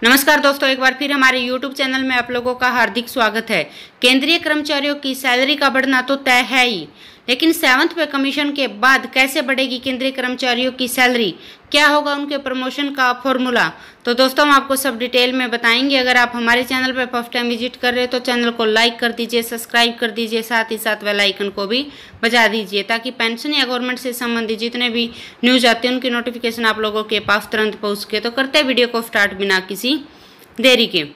नमस्कार दोस्तों, एक बार फिर हमारे YouTube चैनल में आप लोगों का हार्दिक स्वागत है। केंद्रीय कर्मचारियों की सैलरी का बढ़ना तो तय है ही, लेकिन 7वें पे कमीशन के बाद कैसे बढ़ेगी केंद्रीय कर्मचारियों की सैलरी, क्या होगा उनके प्रमोशन का फॉर्मूला, तो दोस्तों हम आपको सब डिटेल में बताएंगे। अगर आप हमारे चैनल पर फर्स्ट टाइम विजिट कर रहे हो तो चैनल को लाइक कर दीजिए, सब्सक्राइब कर दीजिए, साथ ही साथ बेल आइकन को भी बजा दीजिए ताकि पेंशन या गवर्नमेंट से संबंधित जितने भी न्यूज़ आते हैं उनकी नोटिफिकेशन आप लोगों के पास तुरंत पहुँच सके। तो करते हैं वीडियो को स्टार्ट बिना किसी देरी के।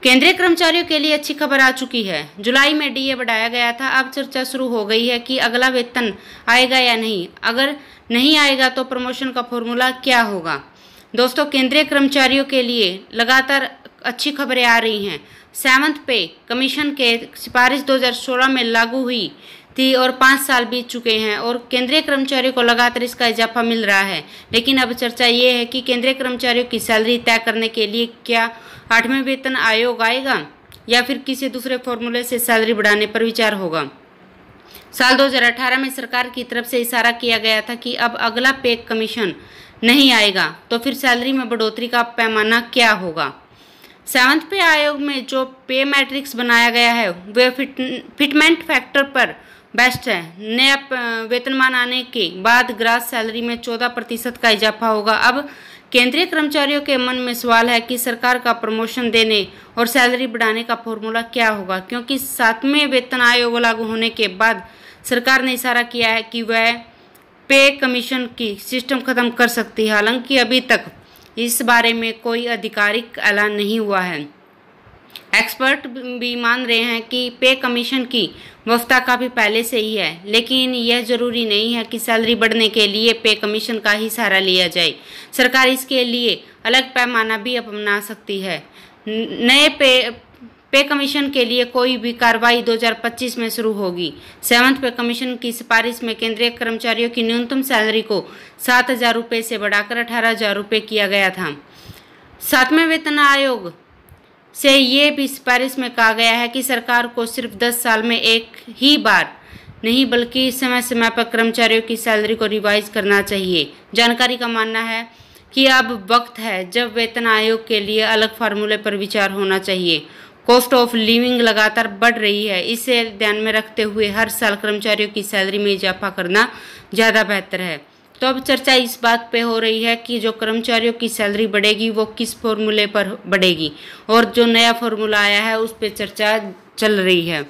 केंद्रीय कर्मचारियों के लिए अच्छी खबर आ चुकी है। जुलाई में डीए बढ़ाया गया था। अब चर्चा शुरू हो गई है कि अगला वेतन आएगा या नहीं। अगर नहीं आएगा तो प्रमोशन का फॉर्मूला क्या होगा। दोस्तों, केंद्रीय कर्मचारियों के लिए लगातार अच्छी खबरें आ रही हैं। 7वें पे कमीशन के सिफारिश 2016 में लागू हुई थी और 5 साल बीत चुके हैं और केंद्रीय कर्मचारियों को लगातार इसका इजाफा मिल रहा है। लेकिन अब चर्चा ये है कि केंद्रीय कर्मचारियों की सैलरी तय करने के लिए क्या 8वें वेतन आयोग आएगा या फिर किसी दूसरे फॉर्मूले से सैलरी बढ़ाने पर विचार होगा। साल 2018 में सरकार की तरफ से इशारा किया गया था कि अब अगला पे कमीशन नहीं आएगा तो फिर सैलरी में बढ़ोतरी का पैमाना क्या होगा। 7वें पे आयोग में जो पे मैट्रिक्स बनाया गया है वह फिटमेंट फैक्टर पर बेस्ट है। नया वेतनमान आने के बाद ग्रास सैलरी में 14% का इजाफा होगा। अब केंद्रीय कर्मचारियों के मन में सवाल है कि सरकार का प्रमोशन देने और सैलरी बढ़ाने का फॉर्मूला क्या होगा, क्योंकि 7वें वेतन आयोग लागू होने के बाद सरकार ने इशारा किया है कि वह पे कमीशन की सिस्टम खत्म कर सकती है। हालांकि अभी तक इस बारे में कोई आधिकारिक ऐलान नहीं हुआ है। एक्सपर्ट भी मान रहे हैं कि पे कमीशन की व्यवस्था काफ़ी पहले से ही है, लेकिन यह जरूरी नहीं है कि सैलरी बढ़ने के लिए पे कमीशन का ही सहारा लिया जाए। सरकार इसके लिए अलग पैमाना भी अपना सकती है। नए पे कमीशन के लिए कोई भी कार्रवाई 2025 में शुरू होगी। 7वें पे कमीशन की सिफारिश में केंद्रीय कर्मचारियों की न्यूनतम सैलरी को 7,000 रुपये से बढ़ाकर 18,000 रुपये किया गया था। 7वें वेतन आयोग से ये भी सिफारिश में कहा गया है कि सरकार को सिर्फ 10 साल में एक ही बार नहीं बल्कि समय समय पर कर्मचारियों की सैलरी को रिवाइज करना चाहिए। जानकारी का मानना है कि अब वक्त है जब वेतन आयोग के लिए अलग फार्मूले पर विचार होना चाहिए। कॉस्ट ऑफ लिविंग लगातार बढ़ रही है, इसे ध्यान में रखते हुए हर साल कर्मचारियों की सैलरी में इजाफा करना ज़्यादा बेहतर है। तो अब चर्चा इस बात पे हो रही है कि जो कर्मचारियों की सैलरी बढ़ेगी वो किस फॉर्मूले पर बढ़ेगी, और जो नया फॉर्मूला आया है उस पर चर्चा चल रही है।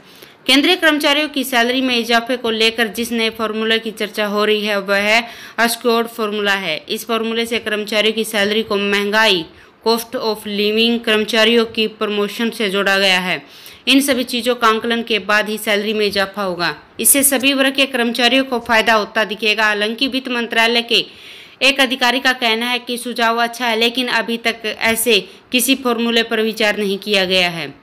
केंद्रीय कर्मचारियों की सैलरी में इजाफे को लेकर जिस नए फॉर्मूले की चर्चा हो रही है वह है अस्क्योर्ड फॉर्मूला है। इस फॉर्मूले से कर्मचारियों की सैलरी को महंगाई, कॉस्ट ऑफ लिविंग, कर्मचारियों की प्रमोशन से जोड़ा गया है। इन सभी चीज़ों का आंकलन के बाद ही सैलरी में इजाफा होगा। इससे सभी वर्ग के कर्मचारियों को फायदा होता दिखेगा। हालांकि वित्त मंत्रालय के एक अधिकारी का कहना है कि सुझाव अच्छा है, लेकिन अभी तक ऐसे किसी फॉर्मूले पर विचार नहीं किया गया है।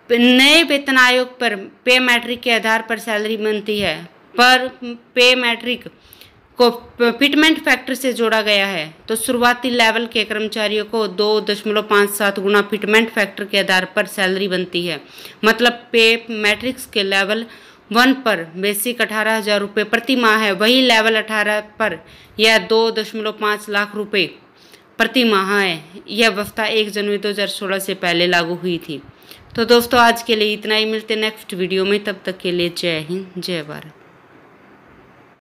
नए वेतन आयोग पर पे मैट्रिक के आधार पर सैलरी बनती है, पर पे मैट्रिक को फिटमेंट फैक्टर से जोड़ा गया है। तो शुरुआती लेवल के कर्मचारियों को 2.57 गुना फिटमेंट फैक्टर के आधार पर सैलरी बनती है। मतलब पे मैट्रिक्स के लेवल 1 पर बेसिक 18,000 रुपये प्रति माह है, वही लेवल 18 पर यह 2.5 लाख रुपये प्रति माह है। यह व्यवस्था 1 जनवरी 2016 से पहले लागू हुई थी। तो दोस्तों, आज के लिए इतना ही। मिलते नेक्स्ट वीडियो में, तब तक के लिए जय हिंद, जय भारत।